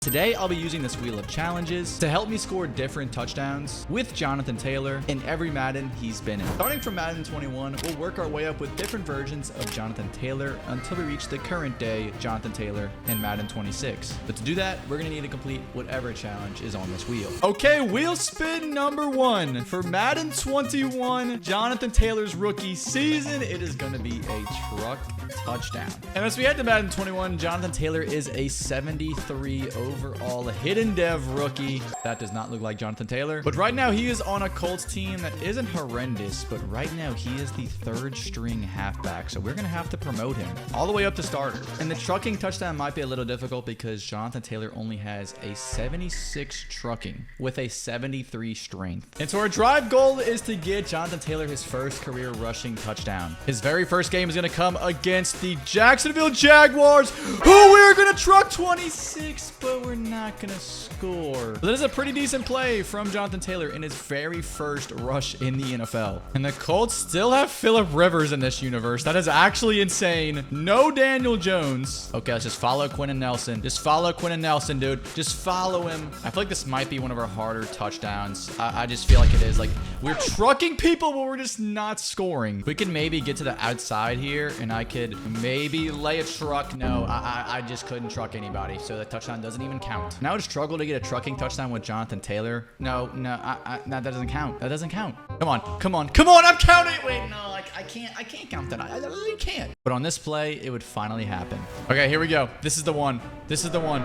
Today, I'll be using this wheel of challenges to help me score different touchdowns with Jonathan Taylor in every Madden he's been in. Starting from Madden 21, we'll work our way up with different versions of Jonathan Taylor until we reach the current day Jonathan Taylor in Madden 26. But to do that, we're going to need to complete whatever challenge is on this wheel. Okay, wheel spin number 1. For Madden 21, Jonathan Taylor's rookie season, it is going to be a truck touchdown. And as we head to Madden 21, Jonathan Taylor is a 73 overall hidden dev rookie. That does not look like Jonathan Taylor. But right now he is on a Colts team that isn't horrendous, but right now he is the 3rd string halfback. So we're going to have to promote him all the way up to starter. And the trucking touchdown might be a little difficult because Jonathan Taylor only has a 76 trucking with a 73 strength. And so our drive goal is to get Jonathan Taylor his first career rushing touchdown. His very first game is going to come against the Jacksonville Jaguars, who we're going to truck 26, but we're not going to score. That is a pretty decent play from Jonathan Taylor in his very first rush in the NFL. And the Colts still have Phillip Rivers in this universe. That is actually insane. No Daniel Jones. Okay, let's just follow Quentin Nelson. Just follow Quentin Nelson, dude. Just follow him. I feel like this might be one of our harder touchdowns. I just feel like it is. Like, we're trucking people, but we're just not scoring. We can maybe get to the outside here, and I could maybe lay a truck. No, I just couldn't truck anybody, so the touchdown doesn't even count. Now I would struggle to get a trucking touchdown with Jonathan Taylor. No, that doesn't count. That doesn't count. Come on, I'm counting. Wait, no, I can't count that. I really can't. But on this play, it would finally happen. Okay, here we go. This is the one. This is the one.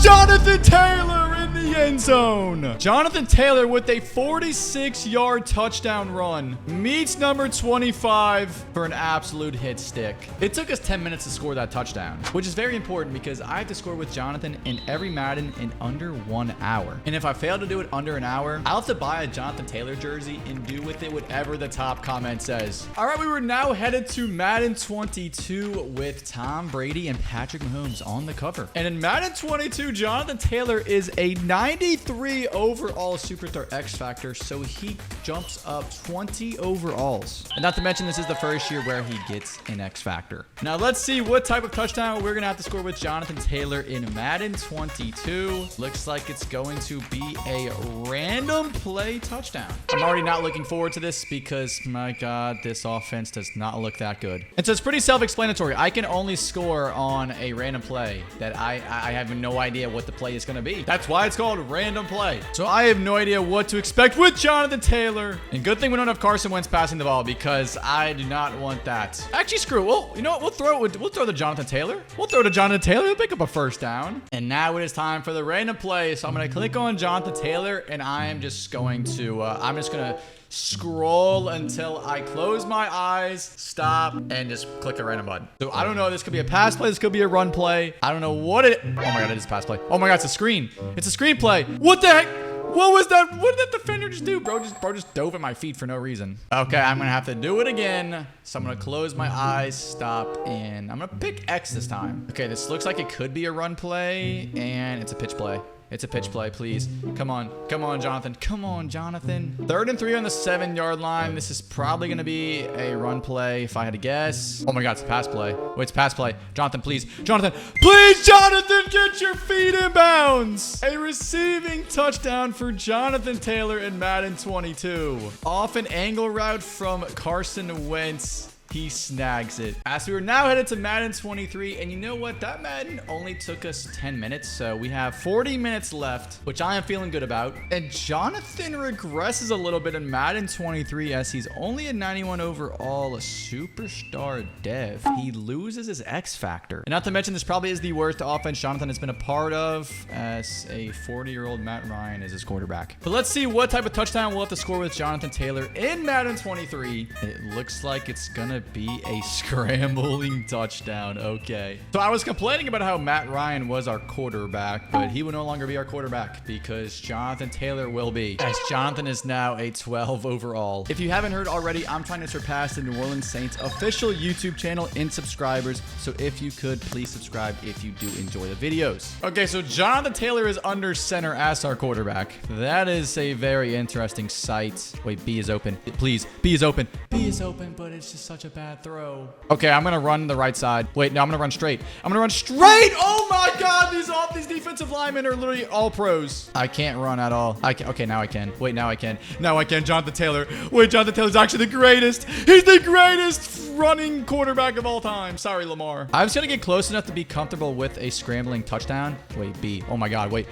Jonathan Taylor in the end zone. Jonathan Taylor with a 46-yard touchdown run meets number 25 for an absolute hit stick. It took us 10 minutes to score that touchdown, which is very important because I have to score with Jonathan in every Madden in under 1 hour. And if I fail to do it under an hour, I'll have to buy a Jonathan Taylor jersey and do with it whatever the top comment says. All right, we were now headed to Madden 22 with Tom Brady and Patrick Mahomes on the cover. And in Madden 22, Jonathan Taylor is a 93 overall Superstar X Factor, so he jumps up 20 overalls. And not to mention, this is the first year where he gets an X Factor. Now let's see what type of touchdown we're gonna have to score with Jonathan Taylor in Madden 22. Looks like it's going to be a random play touchdown. I'm already not looking forward to this because, my God, this offense does not look that good. And so it's pretty self-explanatory. I can only score on a random play that I have no idea what the play is going to be. That's why it's called random play. So I have no idea what to expect with Jonathan Taylor. And good thing we don't have Carson Wentz passing the ball because I do not want that. Actually, screw it. Well, you know what? We'll throw to Jonathan Taylor. We'll throw to Jonathan Taylor. He'll pick up a first down. And now it is time for the random play. So I'm going to click on Jonathan Taylor and I'm just going to scroll until I close my eyes, stop, and just click a random button. So I don't know. This could be a pass play. This could be a run play. I don't know what it. Oh my God, it is a pass play. Oh my God, it's a screen. It's a screenplay. What the heck? What was that? What did that defender just do? Bro just dove at my feet for no reason. Okay, I'm gonna have to do it again. So I'm gonna close my eyes, stop, and I'm gonna pick X this time. Okay, this looks like it could be a run play, and it's a pitch play. It's a pitch play, please. Come on, Jonathan. Come on, Jonathan. 3rd and 3 on the 7-yard line. This is probably going to be a run play if I had to guess. Oh my God, it's a pass play. Wait, it's a pass play. Jonathan, please. Jonathan, get your feet in bounds. A receiving touchdown for Jonathan Taylor in Madden 22. Off an angle route from Carson Wentz. He snags it. As we are now headed to Madden 23, and you know what? That Madden only took us 10 minutes, so we have 40 minutes left, which I am feeling good about. And Jonathan regresses a little bit in Madden 23 as he's only a 91 overall, a superstar dev. He loses his X Factor. And not to mention, this probably is the worst offense Jonathan has been a part of, as a 40-year-old Matt Ryan is his quarterback. But let's see what type of touchdown we'll have to score with Jonathan Taylor in Madden 23. It looks like it's gonna be a scrambling touchdown. Okay. So I was complaining about how Matt Ryan was our quarterback, but he will no longer be our quarterback because Jonathan Taylor will be, as Jonathan is now a 12 overall. If you haven't heard already, I'm trying to surpass the New Orleans Saints official YouTube channel in subscribers. So if you could, please subscribe if you do enjoy the videos. Okay, so Jonathan Taylor is under center as our quarterback. That is a very interesting sight. Wait, B is open. Please, B is open. B is open, but it's just such a a bad throw. Okay, I'm gonna run the right side. Wait, no, I'm gonna run straight. I'm gonna run straight. Oh my God, these defensive linemen are literally all pros. I can't run at all. I can. Okay, now I can. Wait, now I can. Now I can. Jonathan Taylor. Wait, Jonathan Taylor's actually the greatest. He's the greatest running quarterback of all time. Sorry, Lamar. I was gonna get close enough to be comfortable with a scrambling touchdown. Wait, B. Oh my God. Wait.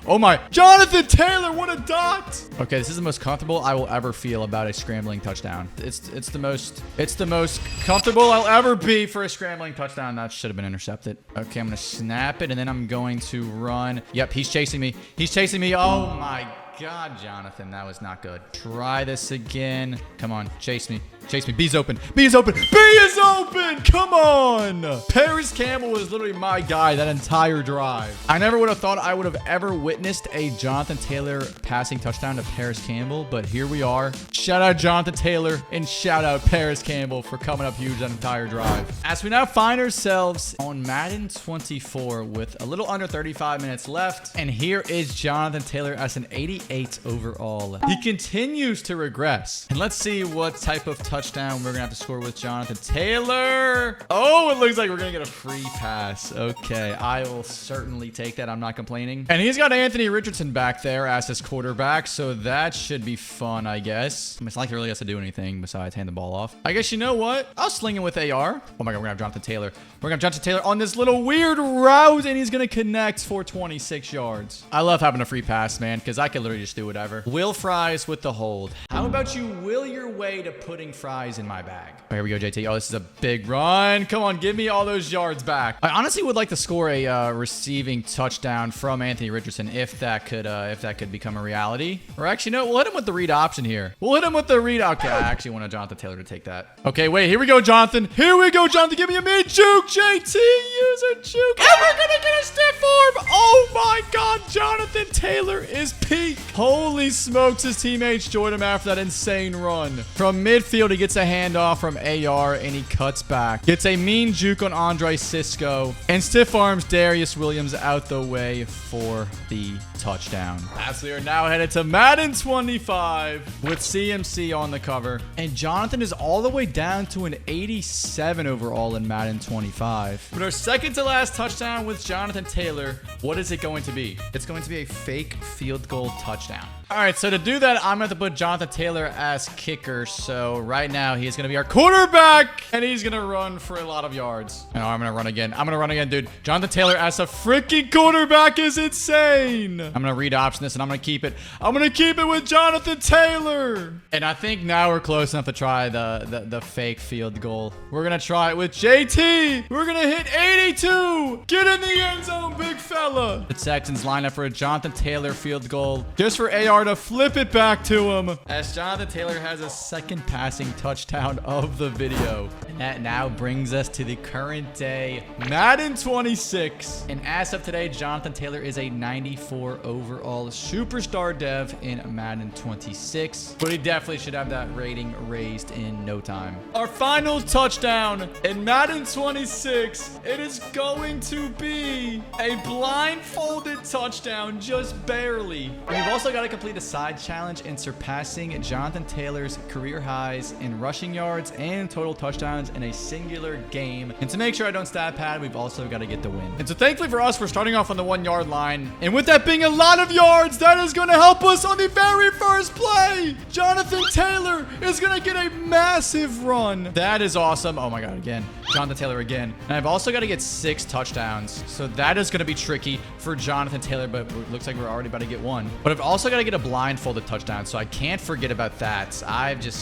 Oh my. Jonathan Taylor, what a dot. Okay, this is the most comfortable I will ever feel about a scrambling touchdown. It's the most comfortable I'll ever be for a scrambling touchdown. That should have been intercepted. Okay, I'm gonna snap it and then I'm going to run. Yep, he's chasing me. He's chasing me. Oh my God, Jonathan, that was not good. Try this again. Come on, chase me. Chase me. B's open. B is open. B is open. Come on. Paris Campbell was literally my guy that entire drive. I never would have thought I would have ever witnessed a Jonathan Taylor passing touchdown to Paris Campbell, but here we are. Shout out Jonathan Taylor and shout out Paris Campbell for coming up huge that entire drive. As we now find ourselves on Madden 24 with a little under 35 minutes left, and here is Jonathan Taylor as an 88 overall. He continues to regress, and let's see what type of touchdown we're gonna have to score with Jonathan Taylor. Oh, it looks like we're gonna get a free pass. Okay, I will certainly take that. I'm not complaining. And he's got Anthony Richardson back there as his quarterback, so that should be fun, I guess. It's not like he really has to do anything besides hand the ball off. I guess you know what? I'll sling it with AR. Oh my God, we're gonna have Jonathan Taylor. We're gonna have Jonathan Taylor on this little weird route, and he's gonna connect for 26 yards. I love having a free pass, man, because I can literally just do whatever. Will Fries with the hold. How about you will your way to putting fries in my bag? Oh, here we go, JT. Oh, this is a big run. Come on, give me all those yards back. I honestly would like to score a receiving touchdown from Anthony Richardson if that could become a reality. Or actually, no, we'll hit him with the read option here. We'll hit him with the read. Okay, I actually want Jonathan Taylor to take that. Okay, wait, here we go, Jonathan. Here we go, Jonathan. Give me a mid juke, JT. Use a juke. And we're gonna get a stiff arm. Oh my God, Jonathan Taylor is peak. Holy smokes, his teammates joined him after that insane run. From midfield, he gets a handoff from AR and he cuts back. Gets a mean juke on Andre Cisco and stiff arms Darius Williams out the way for the touchdown. As we are now headed to Madden 25 with CMC on the cover. And Jonathan is all the way down to an 87 overall in Madden 25. But our second to last touchdown with Jonathan Taylor, what is it going to be? It's going to be a fake field goal touchdown. All right, so to do that, I'm going to put Jonathan Taylor as kicker. So right now, he's going to be our quarterback, and he's going to run for a lot of yards. And I'm going to run again. I'm going to run again, dude. Jonathan Taylor as a freaking quarterback is insane. I'm going to read option this, and I'm going to keep it. I'm going to keep it with Jonathan Taylor. And I think now we're close enough to try the fake field goal. We're going to try it with JT. We're going to hit 82. Get in the end zone, big fella. The Texans line up for a Jonathan Taylor field goal just for AR to flip it back to him as Jonathan Taylor has a second passing touchdown of the video. And that now brings us to the current day Madden 26. And as of today, Jonathan Taylor is a 94 overall superstar dev in Madden 26, but he definitely should have that rating raised in no time. Our final touchdown in Madden 26, it is going to be a blindfolded touchdown, just barely. And we've also got to complete a side challenge in surpassing Jonathan Taylor's career highs in rushing yards and total touchdowns in a singular game. And to make sure I don't stat pad, we've also got to get the win. And so thankfully for us, we're starting off on the 1 yard line. And with that being a lot of yards, that is going to help us on the very first play. Jonathan Taylor is going to get a massive run. That is awesome. Oh my God, again. Jonathan Taylor again. And I've also got to get 6 touchdowns. So that is going to be tricky for Jonathan Taylor, but it looks like we're already about to get one. But I've also got to get a blindfolded touchdown, so I can't forget about that.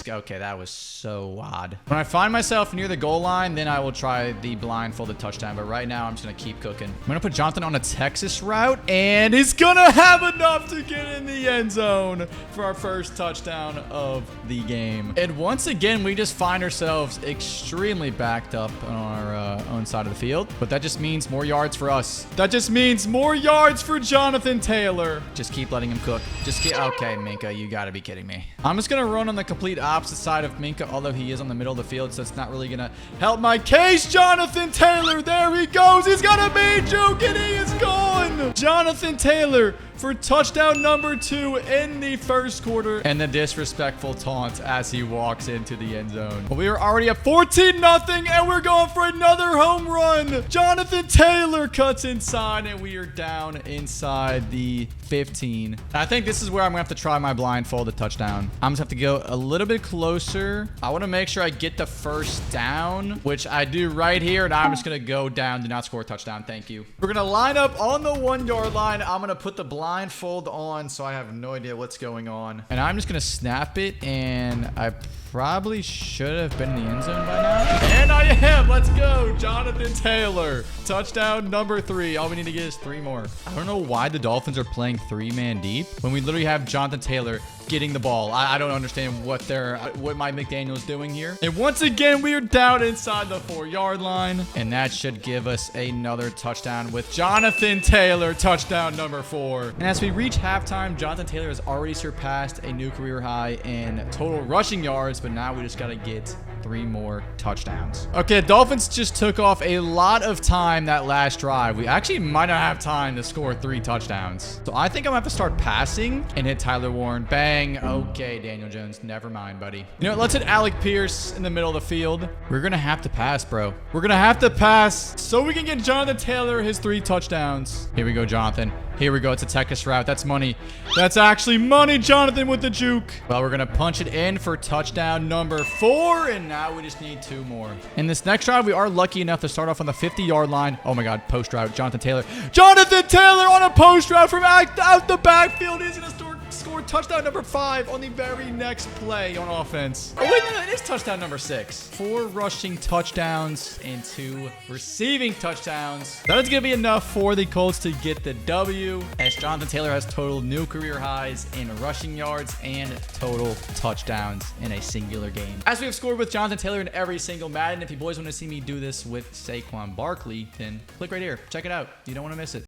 Okay, that was so odd. When I find myself near the goal line, then I will try the blindfolded touchdown. But right now, I'm just going to keep cooking. I'm going to put Jonathan on a Texas route, and he's going to have enough to get in the end zone for our first touchdown of the game. And once again, we just find ourselves extremely backed up on our own side of the field. But that just means more yards for us. That just means more yards for Jonathan Taylor. Just keep letting him cook. Okay, Minka, you gotta be kidding me. I'm just gonna run on the complete opposite side of Minka, although he is on the middle of the field, so it's not really gonna help my case. Jonathan Taylor, there he goes. He's got a main juke, and he is gone. Jonathan Taylor for touchdown number 2 in the first quarter. And the disrespectful taunt as he walks into the end zone. But we are already at 14-0, and we're going for another home run. Jonathan Taylor cuts inside, and we are down inside the 15. I think this is where I'm gonna have to try my blindfolded touchdown. I'm just have to go a little bit closer. I want to make sure I get the first down, which I do right here, and I'm just gonna go down, do not score a touchdown. Thank you. We're gonna line up on the 1-yard line. I'm gonna put the blindfold on so I have no idea what's going on, and I'm just gonna snap it, and I probably should have been in the end zone by now. And I am. Let's go. Jonathan Taylor. Touchdown number 3. All we need to get is 3 more. I don't know why the Dolphins are playing 3-man deep when we literally have Jonathan Taylor getting the ball. I don't understand what Mike McDaniel's doing here. And once again, we are down inside the 4-yard line. And that should give us another touchdown with Jonathan Taylor. Touchdown number 4. And as we reach halftime, Jonathan Taylor has already surpassed a new career high in total rushing yards. But now we just got to get 3 more touchdowns. Okay, Dolphins just took off a lot of time that last drive. We actually might not have time to score 3 touchdowns. So I think I'm gonna have to start passing and hit Tyler Warren. Bang. Okay, Daniel Jones. Never mind, buddy. You know what? Let's hit Alec Pierce in the middle of the field. We're gonna have to pass, bro. We're gonna have to pass so we can get Jonathan Taylor his 3 touchdowns. Here we go, Jonathan. Here we go. It's a Texas route. That's money. That's actually money, Jonathan, with the juke. Well, we're going to punch it in for touchdown number 4. And now we just need 2 more. In this next drive, we are lucky enough to start off on the 50-yard line. Oh, my God. Post route. Jonathan Taylor. Jonathan Taylor on a post route from out the backfield. He's going to score touchdown number 5 on the very next play on offense. Oh, wait, no, it is touchdown number 6. 4 rushing touchdowns and 2 receiving touchdowns. That is going to be enough for the Colts to get the W, as Jonathan Taylor has total new career highs in rushing yards and total touchdowns in a singular game. As we have scored with Jonathan Taylor in every single Madden, if you boys want to see me do this with Saquon Barkley, then click right here. Check it out. You don't want to miss it.